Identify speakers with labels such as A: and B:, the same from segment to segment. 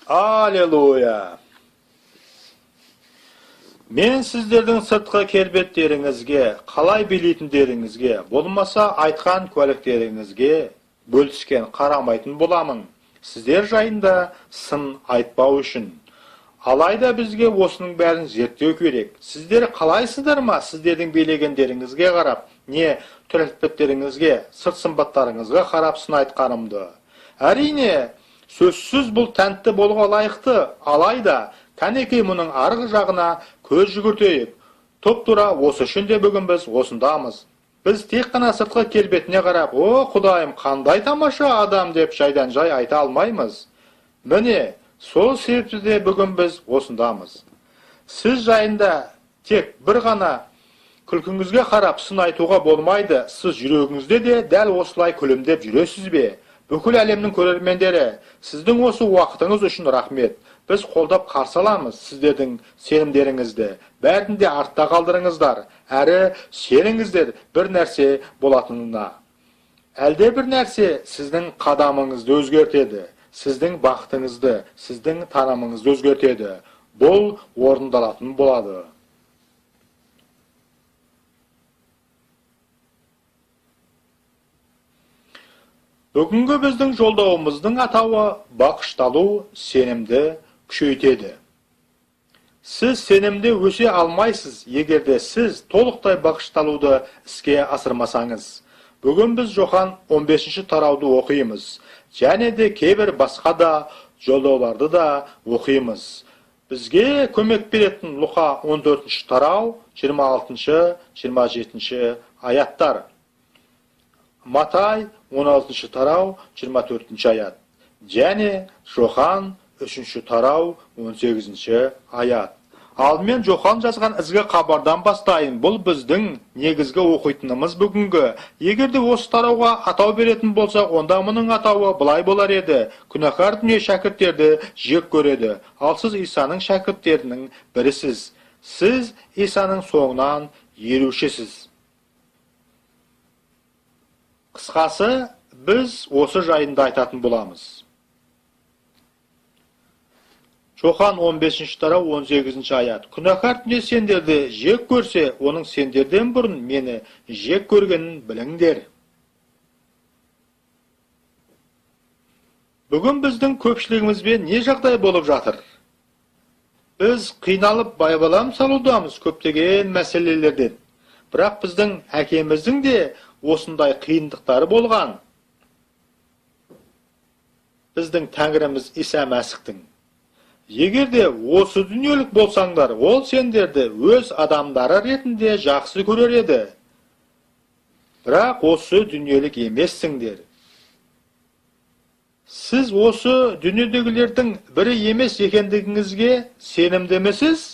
A: Аллилуйя! Мен сіздердің сыртқы келбеттеріңізге, қалай билейтіндеріңізге, болмаса айтқан куәліктеріңізге бөліскен қарамайтын боламын. Сіздер жайында сын айтпау үшін. Алайда бізге осының бәрін зерттеу керек. Сіздер қалайсыздар ма? Сіздердің билегендеріңізге қарап, не түр-әлпеттеріңізге, сырт сымбаттарыңызға қарап сын айтқанымды. Әрине, сөзсіз бұл тәнті болуға лайықты, алайда кәнекей мұның арғы жағына көз жүгіртейік. Топ-тура осы үшін де бүгін біз осындамыз. Біз тек қана сыртқы келбетіне қарап, о Құдайым, қандай тамаша адам деп жайдан жай айта алмаймыз. Міне, сол себепті бүгін біз осындамыз. Сіз жайында тек бір ғана күлкіңізге қарап сын айтуға болмайды. Сіз жүрегіңізде де дәл осылай күлімдеп жүресіз бе? Бүкіл әлемнің көрермендері, сіздің осы уақытыңыз үшін рахмет. Біз қолдап қарсы аламыз сіздердің сенімдеріңізді. Бәрін де артта қалдырыңыздар, әрі сеніңіздер бір нәрсе болатынына. Әлде бір нәрсе сіздің қадамыңызды өзгертеді, сіздің бақытыңызды, сіздің танымыңызды өзгертеді. Бұл орындалатын болады. Бүгінгі біздің жолдауымыздың атауы бағышталу сенімді күшейтеді. Сіз сенімде өсе алмайсыз, егерде сіз толықтай бағышталуды іске асырмасаңыз. Бүгін біз Жохан 15-ші тарауды оқимыз, және де кейбір басқа да жолдауларды да оқимыз. Бізге көмек беретін Луқа 14-ші тарау, 26-ші, 27-ші аяттар. Матай 16-ші тарау, 24-ші аят. Және Жохан 3-ші тарау, 18-ші аят. Ал мен Жохан жазған ізгі хабардан бастайын. Бұл біздің негізгі оқитынымыз бүгінгі. Егерде осы тарауға атау беретін болсақ, онда мұның атауы былай болар еді. Күнәһар дүние шәкірттерді жек көреді. Ал сіз Исаның шәкірттерінің бірісіз. Сіз Исаның соңынан ерушісіз. Қысқасы, біз осы жайында айтатын боламыз. Жохан 15-ші тарау 18-ші аят. Күнәһар дүние сендерді жек көрсе, оның сендерден бұрын мені жек көргенін біліңдер. Бүгін біздің көпшілігімізбен не жағдай болып жатыр? Біз қиналып байбалам салудамыз көптеген мәселелерден. Бірақ біздің әкеміздің де осындай қиындықтары болған. Біздің Тәңіріміз Иса Мәсіхтің. Егерде осы дүниелік болсаңдар, ол сендерді өз адамдары ретінде жақсы көрер еді. Бірақ осы дүниелік емессіңдер. Сіз осы дүниедегілердің бірі емес екендігіңізге сенімді емесіз?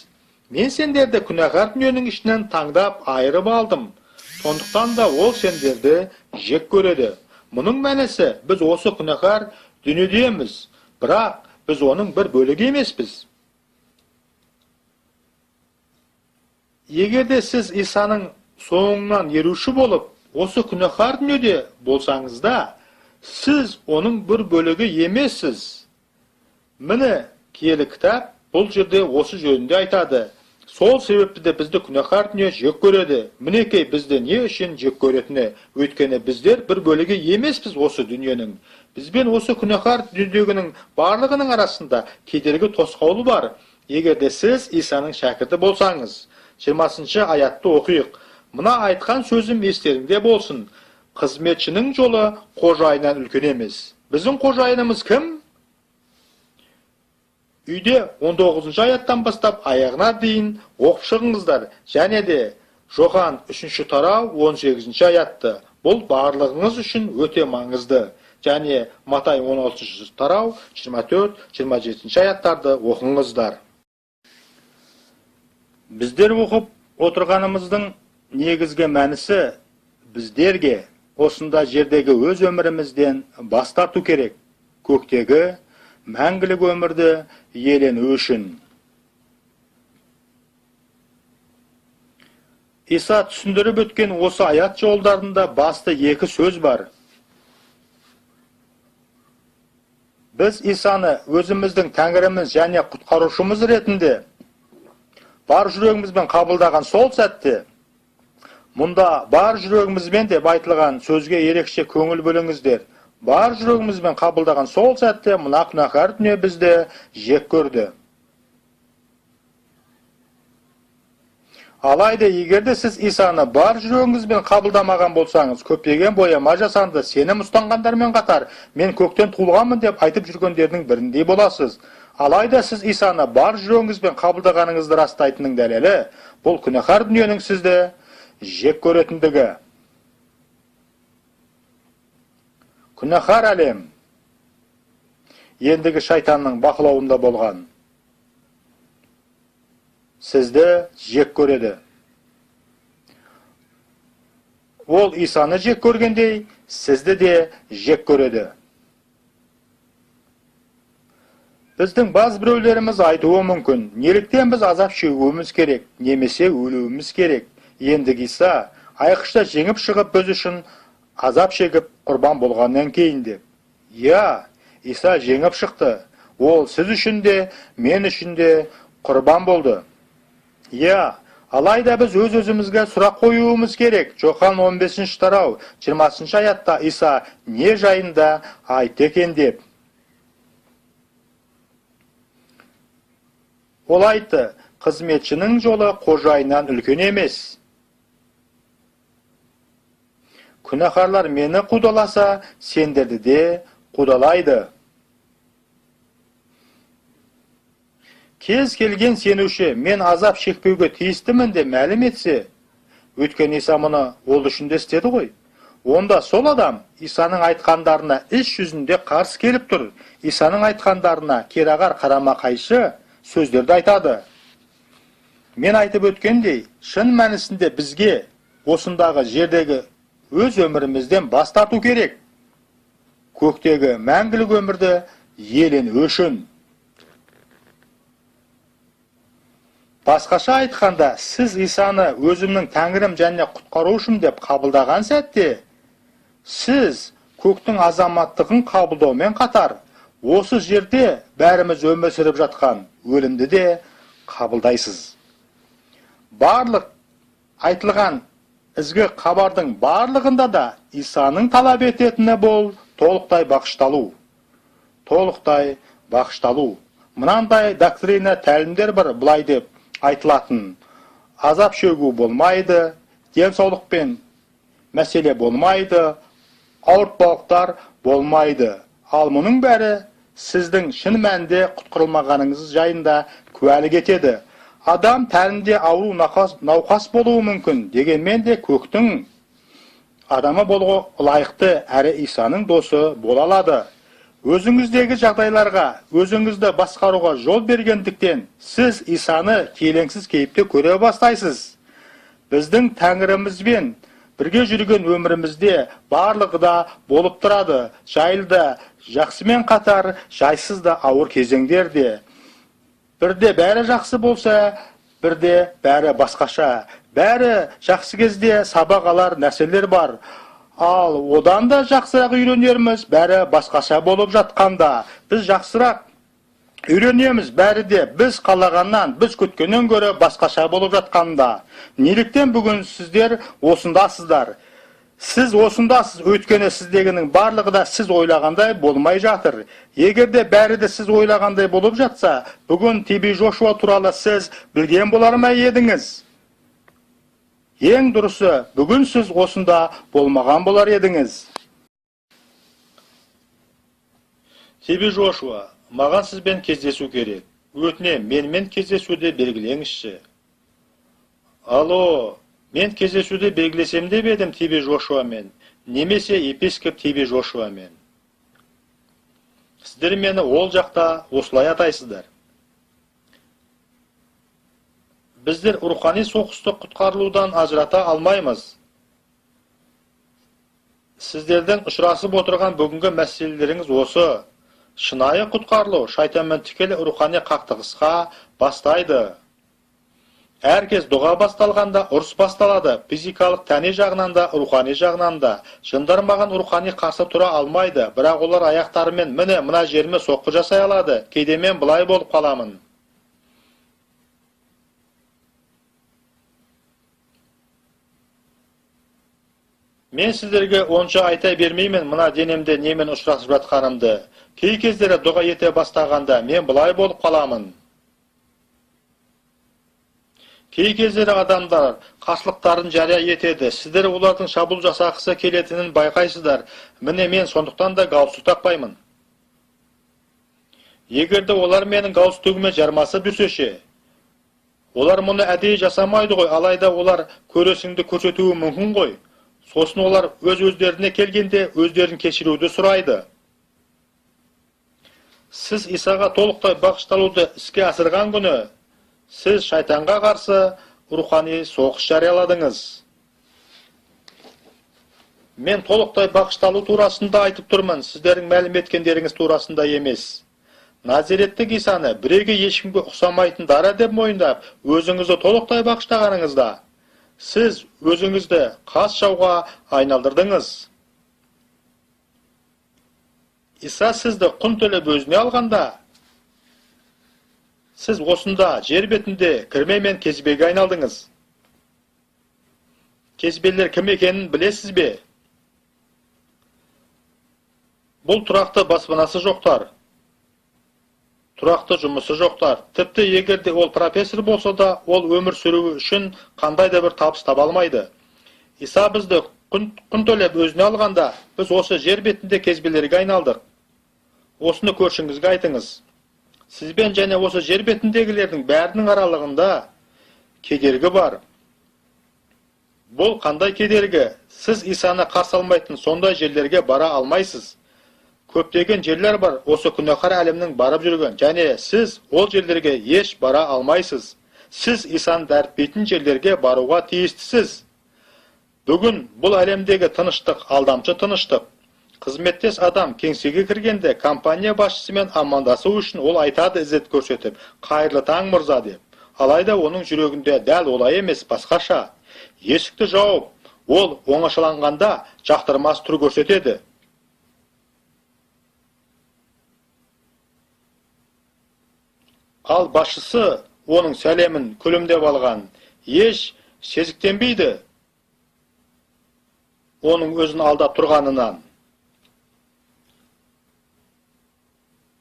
A: Мен сендерді күнәһар дүниенің ішінен таңдап айырып алдым. Сондықтан да ол сендерді жек көреді. Мұның мәнісі, біз осы күнәһар дүниедеміз, бірақ біз оның бір бөлігі емеспіз. Егерде сіз Исаның соңынан еруші болып, осы күнәһар дүниеде болсаңыз да, сіз оның бір бөлігі емессіз. Міне, киелі кітап бұл жерде осы жөнінде айтады. Сол себепті де бізді күнәһар дүние жек көреді. Мінекей бізді не үшін жек көретіні, өйткені біздер бір бөлігі емеспіз осы дүниенің. Бізбен осы күнәһар дүниедегінің барлығының арасында кедергі тосқаулы бар. Егерде сіз Исаның шәкірті болсаңыз. 20-ші аятты оқиық. Мына айтқан сөзім естеріңде болсын. Қызметшінің жолы қожайыннан үлкен емес. Біздің қожайынымыз кім? Үйде 19-ші аяттан бастап аяғына дейін оқып шығыңыздар. Және де Жохан 3-ші тарау 18-ші аятты. Бұл барлығыңыз үшін өте маңызды. Және Матай 16-ші тарау 24-27 аяттарды оқыңыздар. Біздер оқып отырғанымыздың негізгі мәнісі біздерге осында жердегі өз өмірімізден бас тарту керек. Көктегі мәңгілік өмірді иелену үшін. Иса түсіндіріп өткен осы аят жолдарында басты екі сөз бар. Biz İsa'ны өзіміздің Тәңіріміз және құтқарушымыз ретінде бар жүрегімізбен қабылдаған сол сәтте, мұнда бар жүрегімізбен деп айтылған сөзге ерекше көңіл бөліңіздер. Бар жүрегімізбен қабылдаған сол сәтте мына күнәһар дүние бізді жек көрді. Алайда егерде сіз Исаны бар жүрегіңізбен қабылдамаған болсаңыз, көптеген бояма жасанды сенім ұстанғандармен қатар мен көктен туылғанмын деп айтып жүргендердің біріндей боласыз. Алайда сіз Исаны бар жүрегіңізбен қабылдағаныңызды растайтынның дәлелі бұл күнәһар дүниенің сізді жек көретіндігі. Күнәһар әлем ендігі шайтанның бақылауында болған. Сізді жек көреді. Ол Исаны жек көргендей, сізді де жек көреді. Біздің баз біреулеріміз айтуы мүмкін, неліктен біз азап шегуіміз керек, немесе өлуіміз керек. Ендігі Иса айқышта жеңіп шығып біз үшін азап шегіп құрбан болғаннан кейін деп. Я, Иса жеңіп шықты. Ол сіз үшін де, мен үшін де құрбан болды. Я, алайда біз өз-өзімізге сұрақ қоюымыз керек. Жохан 15-ші тарау, 20-ші аятта Иса не жайында айтты екен деп. Ол айтты, қызметшінің жолы қожайыннан үлкен емес. Күнәһарлар мені қудаласа, сендерді де қудалайды. Кез келген сенуші мен азап шекпеуге тиістімін де мәлім етсе, өткен Иса мұны ол үшін де істеді ғой. Онда сол адам Исаның айтқандарына іс жүзінде қарсы келіп тұр. Исаның айтқандарына керағар қарама қайшы сөздерді айтады. Мен айтып өткендей, шын мәнісінде бізге осындағы жердегі өз өмірімізден бас тарту керек. Көктегі мәңгілік өмірді елену үшін. Басқаша айтқанда, сіз Исаны өзімнің Тәңірім және құтқарушым деп қабылдаған сәтте, сіз көктің азаматтығын қабылдаумен қатар, осы жерде бәріміз өмір сүріп жатқан өлімді де қабылдайсыз. Барлық айтылған ізгі хабардың барлығында да Исаның талап ететіні бұл толықтай бағышталу. Толықтай бағышталу. Мынандай доктрина тәлімдер бір былай деп айтылатын. Азап шегу болмайды, денсаулықпен мәселе болмайды, ауыртпалықтар болмайды. Ал мұның бәрі сіздің шын мәнінде құтқарылмағаныңыз жайында куәлік етеді. Адам тәнінде ауру науқас болуы мүмкін, дегенмен де көктің адамы болуға лайықты әрі Исаның досы бола алады. Өзіңіздегі жағдайларға, өзіңізді басқаруға жол бергендіктен, сіз Исаны келеңсіз кейіпте көре бастайсыз. Біздің Тәңірімізбен бірге жүрген өмірімізде барлығы да болып тұрады. Жайлы да, жақсымен қатар, жайсыз да ауыр кезеңдер де. Бірде бәрі жақсы болса, бірде бәрі басқаша. Бәрі жақсы кезде сабақ алар нәрселер бар. Ал одан да жақсырақ үйренерміз, бәрі басқаша болып жатқанда. Біз жақсырақ үйренеміз, бәрі де біз қалағаннан, біз күткеннен гөрі басқаша болып жатқанда. Неліктен бүгін сіздер осындасыздар? Сіз осындасыз, өйткені сіздегінің барлығы да сіз ойлағандай болмай жатыр. Егерде бәрі де сіз ойлағандай болып жатса, бүгін Тиби Жошуа туралы сіз білген болар ма едіңіз? Ең дұрысы, бүгін сіз осында болмаған болар едіңіз. Тиби Жошуа, маған сізбен кездесу керек. Өтінем, менімен кездесуді белгілеңізші. Алло, мен кездесуді белгілесем деп едім Тиби Жошуамен, немесе епископ Тиби Жошуамен. Сіздер мені ол жақта осылай атайсыздар. Біздер рухани соғысты құтқарылудан ажырата алмаймыз. Сіздердің ұшырасып отырған бүгінгі мәселелеріңіз осы. Шынайы құтқарылу шайтанмен тікелей рухани қақтығысқа бастайды. Әркез дұға басталғанда ұрыс басталады. Физикалық тәне жағынан да, рухани жағынан да. Жындар маған рухани қарсы тұра алмайды, бірақ олар аяқтарымен мына жеріме соққы жасай алады. Кейде мен былай болып қаламын. Мен сіздерге онша айта бермеймін мына денемде немен ұшырасып жатқанымды. Кей кездері дұға ете бастағанда мен былай болып қаламын. Кей кездері адамдар қарсылықтарын жария етеді. Сіздер олардың шабуыл жасақысы келетінін байқайсыздар. Міне мен сондықтан да галстук тақпаймын. Егерде олар менің галстугіме жармасып жүрсе, олар мұны әдейі жасамайды ғой, алайда олар көресіңді көрсетуі мүмкін ғой. Сосын олар өз-өздеріне келгенде өздерін кешіруді сұрайды. Сіз Исаға толықтай бағышталуды іске асырған күні, сіз шайтанға қарсы рухани соғыс жарияладыңыз. Мен толықтай бағышталу турасында айтып тұрмын, сіздердің мәлім еткендеріңіз турасында емес. Назиреттік Исаны біреуге ешкімге ұқсамайтын дара деп мойындап, өзіңізді толықтай бағыштағаныңызда, сіз өзіңізді қас жауға айналдырдыңыз. Иса сізді құн төлеп өзіне алғанда, сіз осында жер бетінде кірме мен кезбеге айналдыңыз. Кезбелер кім екенін білесіз бе? Бұл тұрақты баспанасы жоқтар. Тұрақты жұмысы жоқтар. Тіпті егерде ол профессор болса да, ол өмір сүруі үшін қандай да бір табыс таба алмайды. Иса бізді құн төлеп өзіне алғанда, біз осы жер бетінде кезбелерге айналдық. Осыны көршіңізге айтыңыз. Сізбен және осы жер бетіндегілердің бәрінің аралығында кедергі бар. Бұл қандай кедергі? Сіз Исаны қарсы алмайтын сондай жерлерге бара алмайсыз. Көптеген жерлер бар, осы күнәһар әлемнің барып жүрген, және сіз ол жерлерге еш бара алмайсыз. Сіз Исаны дәртпейтін жерлерге баруға тиістісіз. Бүгін бұл әлемдегі тыныштық, алдамшы тыныштық. Қызметтес адам кеңсеге кіргенде компания басшысымен амандасу үшін ол айтады ізет көрсетіп, қайырлы таң мырза деп. Алайда оның жүрегінде дәл олай емес, басқаша. Есікті жауып, ол оңашаланғанда жақтырмас түр көрсетеді. Ал басшысы оның сәлемін күлімдеп алған, еш сезіктенбейді оның өзін алдап тұрғанынан.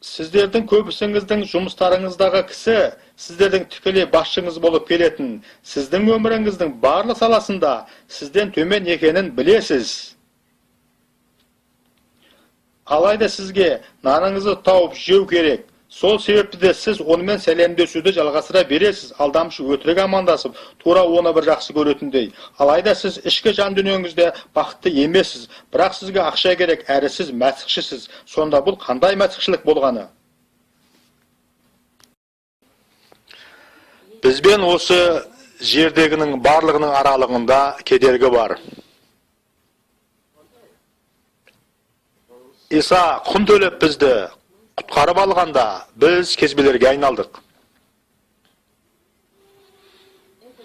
A: Сіздердің көбісіңіздің жұмыстарыңыздағы кісі, сіздердің тікелей басшыңыз болып келетін, сіздің өміріңіздің барлық саласында сізден төмен екенін білесіз. Алайда сізге наныңызды тауып жеу керек. Сол себепті де сіз онымен сәлемдесуді жалғастыра бересіз, алдамшы өтірік амандасып, тура оны бір жақсы көретіндей. Алайда сіз ішкі жан дүниеңізде бақытты емессіз, бірақ сізге ақша керек, әрі сіз мәсіхшісіз. Сонда бұл қандай мәсіхшілік болғаны? Бізбен осы жердегінің барлығының аралығында кедергі бар. Иса құн төлеп бізді құтқарып алғанда, біз кезбелерге айналдық.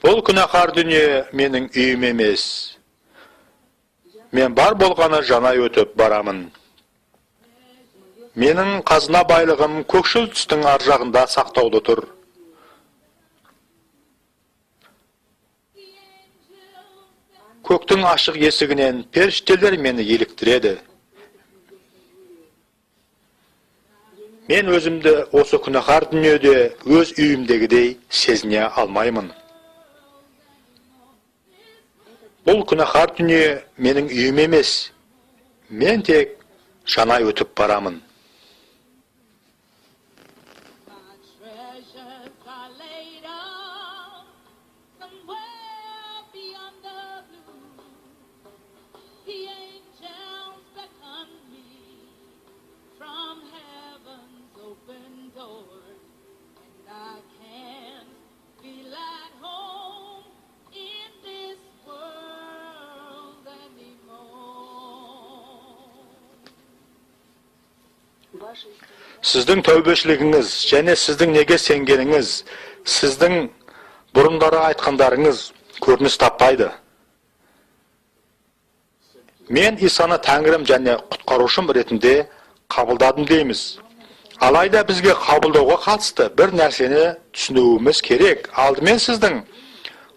A: Бұл күнәһар дүние менің үйім емес. Мен бар болғаны жанай өтіп барамын. Менің қазына байлығым көкшіл түстің ар жағында сақтаулы тұр. Көктің ашық есігінен періштелер мені еліктіреді. Мен өзімді осы күнәһар дүниеде өз үйімдегідей сезіне алмаймын. Бұл күнәһар дүние менің үйім емес. Мен тек жанай өтіп барамын. Сіздің тәубешілігіңіз және сіздің неге сенгеніңіз, сіздің Burundары айтқандарыңыз көрініс таппайды. Мен Исаны Тәңірім және құтқарушым ретінде қабылдадым дейміз. Алайда бізге қабылдауға қатысты бір нәрсені түсінуіміз керек. Алдымен сіздің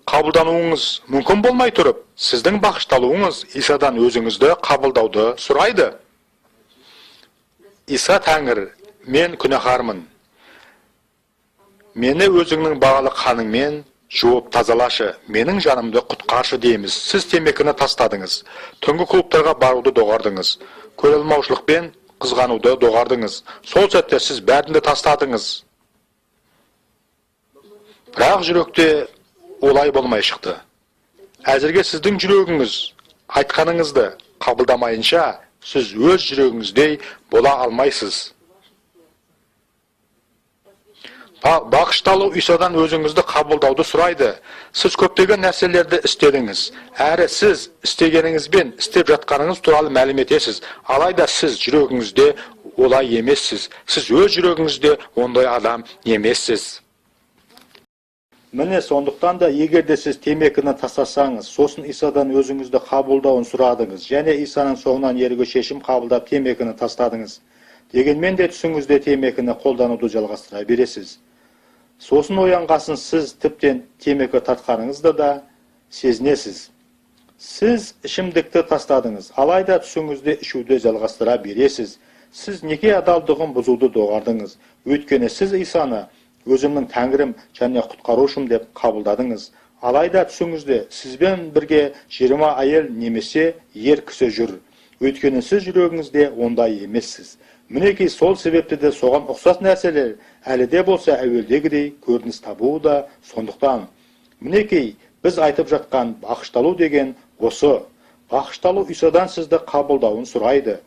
A: қабылдануыңыз мүмкін болмай тұрып, сіздің бағышталуыңыз Исадан өзіңізді қабылдауды сұрайды. Иса Тәңір, мен күнәһармын. Мені өзіңнің бағалы қаныңмен жуып тазалашы, менің жанымды құтқаршы дейміз. Сіз темекіні тастадыңыз, түнгі клубтарға баруды доғардыңыз, көре алмаушылықпен қызғануды доғардыңыз. Сол сәтте сіз бәрінде тастадыңыз. Бірақ жүректе олай болмай шықты. Әзірге сіздің жүрегіңіз айтқаныңызды қабылдамайынша, сіз өз жүрегіңіздей бола алмайсыз. Бағышталу Исадан өзіңізді қабылдауды сұрайды. Сіз көптеген нәрселерді істедіңіз. Әрі сіз істегеніңізбен істеп жатқаныңыз туралы мәлім етесіз. Алайда сіз жүрегіңізде олай емессіз. Сіз өз жүрегіңізде ондай адам емессіз. Міне сондықтан да егерде сіз темекіні тастасаңыз, сосын Исадан өзіңізді қабылдауын сұрадыңыз, және Исаның соңынан ерге шешім қабылдап темекіні тастадыңыз. Дегенмен де түсіңізде темекіні қолдануды жалғастыра бересіз. Сосын оянғасын сіз тіптен темекі тартқаныңызды да сезінесіз. Сіз ішімдікті тастадыңыз, алайда түсіңізде ішуді жалғастыра бересіз. Сіз неке адалдығын бұзуды доғардыңыз. Өйткені сіз Исаны өзімнің Тәңірім және құтқарушым деп қабылдадыңыз. Алайда түсіңізде сізбен бірге 20 әйел немесе ер кісі жүр. Өйткені сіз жүрегіңізде ондай емессіз. Мінекей сол себепті де соған ұқсас нәрселер әлі де болса әуелдегідей көрініс табуы да сондықтан. Мінекей біз айтып жатқан бағышталу деген осы. Бағышталу Исадан сізді қабылдауын сұрайды.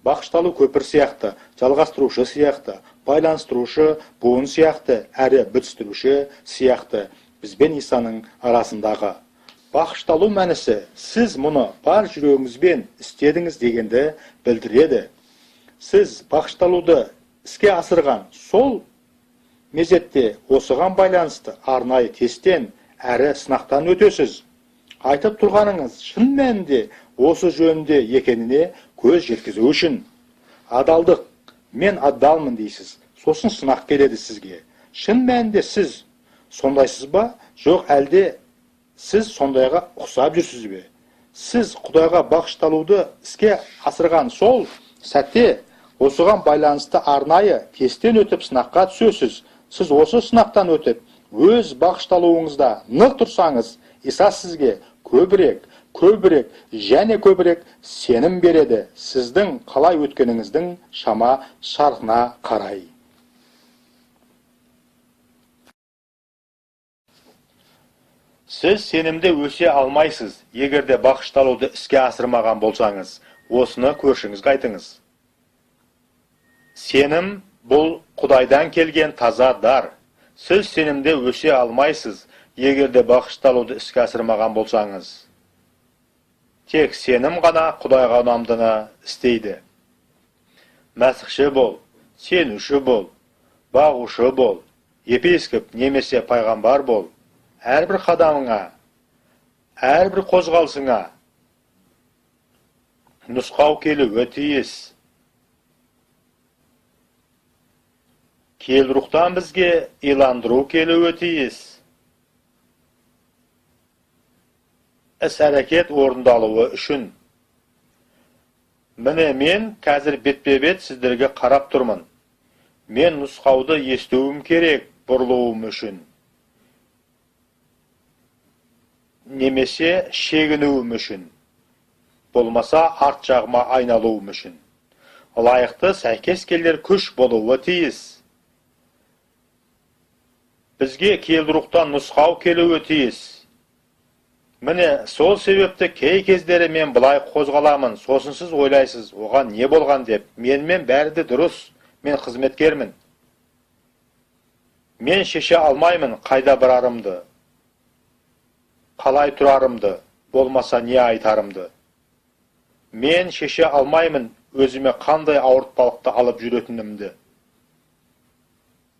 A: Бағышталу көпір сияқты, жалғастырушы сияқты, байланыстырушы буын сияқты, әрі бітістіруші сияқты бізбен Исаның арасындағы. Бағышталу мәнісі сіз мұны бар жүрегіңізбен істедіңіз дегенді білдіреді. Сіз бағышталуды іске асырған сол мезетте осыған байланысты арнайы тесттен әрі сынақтан өтесіз. Айтып тұрғаныңыз шын мәнінде осы жөнінде екеніне көз жеткізу үшін. Адалдық, мен адалмын дейсіз. Сосын сынақ келеді сізге. Шын мәнінде сіз сондайсыз ба? Жоқ, әлде сіз сондайға ұқсап жүрсіз бе? Сіз Құдайға бағышталуды іске асырған сол сәтте осыған байланысты арнайы тесттен өтіп сынаққа түсесіз. Сіз осы сынақтан өтіп, өз бағышталуыңызда нық тұрсаңыз, Иса сізге көбірек және көбірек сенім береді. Сіздің қалай өткеніңіздің шама шарқына қарай. Сіз сенімде өсе алмайсыз, егерде бағышталуды іске асырмаған болсаңыз. Осыны көршіңізге айтыңыз. Сенім бұл Құдайдан келген таза дар. Сіз сенімде өсе алмайсыз, егерде бағышталуды іске асырмаған болсаңыз. Тек сенім ғана Құдайға ұнамдыны істейді. Мәсіхші бол, сенуші бол, бағушы бол, епископ немесе пайғамбар бол. Әрбір қадамыңа, әрбір қозғалысыңа нұсқау келуі тиіс. Киелі рухтан бізге иландыру келуі тиіс. Іс-әрекет орындалуы үшін. Міне мен қазір бетпе-бет сіздерге қарап тұрмын. Мен нұсқауды естуім керек бұрылуым үшін. Немесе шегінуім үшін. Болмаса арт жағыма айналуым үшін. Лайықты сәйкес келер күш болуы тиіс. Бізге киелі рухтан нұсқау келуі тиіс. Міне сол себепті кей кездері мен бұлай қозғаламын, сосын сіз ойлайсыз, оған не болған деп. Менімен бәрі де дұрыс, мен қызметкермін. Мен шеше алмаймын қайда барарымды, қалай тұрарымды, болмаса не айтарымды. Мен шеше алмаймын өзіме қандай ауыртпалықты алып жүретінімді.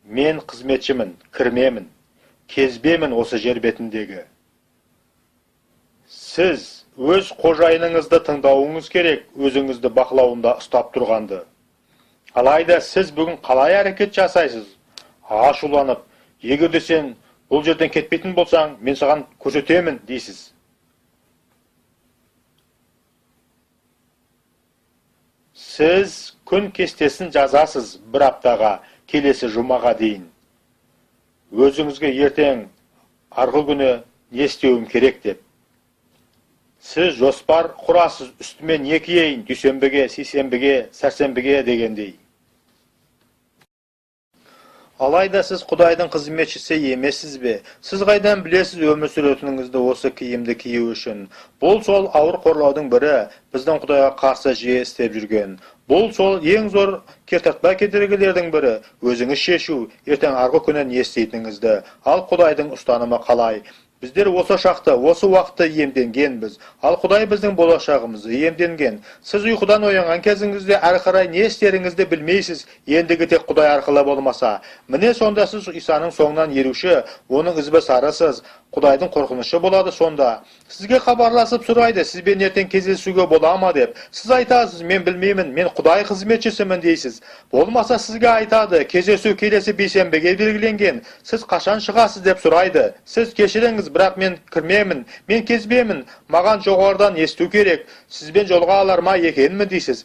A: Мен қызметшімін, кірмемін. кезбемін осы жер бетіндегі. Сіз өз қожайыныңызды тыңдауыңыз керек, өзіңізді бақылауында ұстап тұрғанды. Алайда сіз бүгін қалай әрекет жасайсыз? Ашуланып, егер де сен бұл жерден кетпейтін болсаң, мен саған көрсетемін дейсіз. Сіз күн кестесін жазасыз бір аптаға, келесі жұмаға дейін. Өзіңізге ертең арғы күні не істеуім керек деп. Сіз жоспар құрасыз, үстіме не киейін, дүйсенбіге, сейсенбіге, сәрсенбіге дегендей. Алайда сіз Құдайдың қызметшісі емессіз бе? Сіз қайдан білесіз өмір сүретініңізді осы киімді кию үшін? Бұл сол ауыр қорлаудың бірі, біздің Құдайға қарсы жиі істеп жүрген. Бұл сол ең зор кертартпа кедергілердің бірі, өзіңіз шешу, ертең арғы күні не істейтініңізді. Ал Құдайдың ұстанымы қалай? Біздер осы шақты, осы уақытты иемденгенбіз. Ал Құдай біздің болашағымызды иемденген. Сіз ұйқыдан оянған кезіңізде әрі қарай не істеріңізді білмейсіз, ендігі тек Құдай арқылы болмаса. Міне сонда сіз Исаның соңынан еруші, оның ізбасарысыз, Құдайдың қорқынышы болады сонда. Сізге хабарласып сұрайды, сізбен ертең кездесуге бола ма деп. Сіз айтасыз, мен білмеймін, мен Құдай қызметшісімін дейсіз. Болмаса сізге айтады, кездесу келесі бейсенбіге белгіленген. Сіз қашан шығасыз деп сұрайды. Сіз кешіріңіз, бірақ мен кірмемін, мен кезбемін, маған жоғарыдан есту керек. Сізбен жолға алар ма екенмін дейсіз.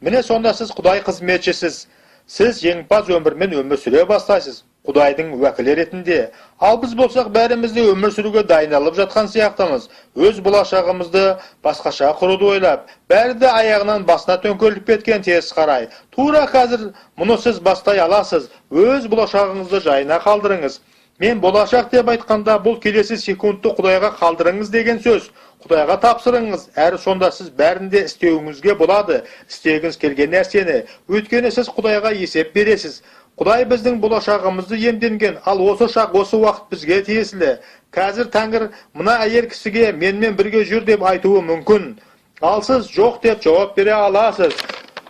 A: Міне сонда сіз Құдай қызметшісіз. Сіз жеңімпаз өмірмен өмір сүре бастайсыз. Құдайдың уәкілі ретінде. Ал біз болсақ бәрімізде өмір сүруге дайындалып жатқан сияқтымыз. Өз болашағымызды басқаша құруды ойлап, бәрі де аяғынан басына төңкеріліп кеткен теріс қарай. Тура қазір мұны сіз бастай аласыз. Өз болашағыңызды жайына қалдырыңыз. Мен болашақ деп айтқанда бұл келесі секундты Құдайға қалдырыңыз деген сөз. Құдайға тапсырыңыз, әрі сонда сіз бәрінде істеуіңізге болады, істегіңіз келген нәрсені. Өйткені сіз Құдайға есеп бересіз. Құдай біздің болашағымызды иемденген, ал осы шақ, осы уақыт бізге тиесілі. Қазір Тәңір мына әйел кісіге менімен бірге жүр деп айтуы мүмкін. Ал сіз жоқ деп жауап бере аласыз.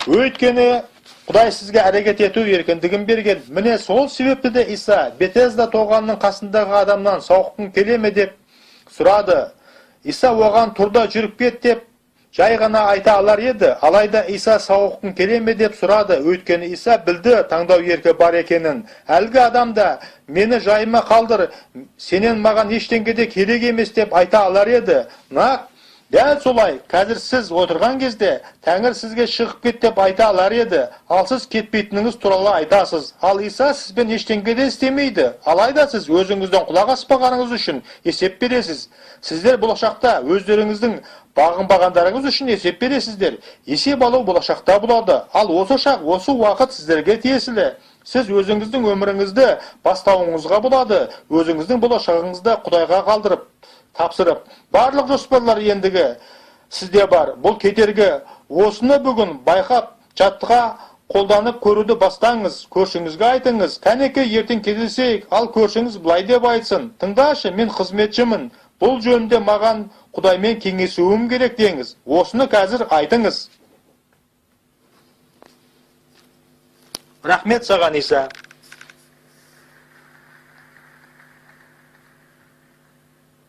A: Өйткені Құдай сізге әрекет ету еркіндігін берген. Міне сол себепті де Иса Бетезда тоғанның қасындағы адамнан сауыққың келе ме деп сұрады. Иса оған тұрда жүріп кет деп жай ғана айта алар еді. Алайда Иса сауыққың келе ме деп сұрады. Өйткені Иса білді таңдау еркі бар екенін. Әлгі адам да мені жайыма қалдыр, сенен маған ештеңе де керек емес деп айта алар еді. Нақ дәл солай, қазір сіз отырған кезде Тәңір сізге шығып кет деп айта алар еді. Ал сіз кетпейтініңіз туралы айтасыз. Ал Иса сізбен ештеңе де істемейді. Алайда сіз өзіңіздің құлақ аспағаныңыз үшін есеп бересіз. Сіздер болашақта өздеріңіздің бағынбағандарыңыз үшін есеп бересіздер. Есеп алу болашақта болады. Ал осы шақ, осы уақыт сіздерге тиесілі. Сіз өзіңіздің өміріңізді бастауыңызға болады. Өзіңіздің болашағыңызды Құдайға қалдырып, тапсырып, барлық жоспарлар ендігі сізде бар. Бұл кедергі. Осыны бүгін байқап, жаттыға қолданып көруді бастаңыз. Көршіңізге айтыңыз, кәнеке ертең кездесейік. Ал көршіңіз былай деп айтсын, тыңдашы, мен қызметшімін. Бұл жөнінде маған Құдаймен кеңесуім керек деңіз. Осыны қазір айтыңыз. Рахмет саған, Иса.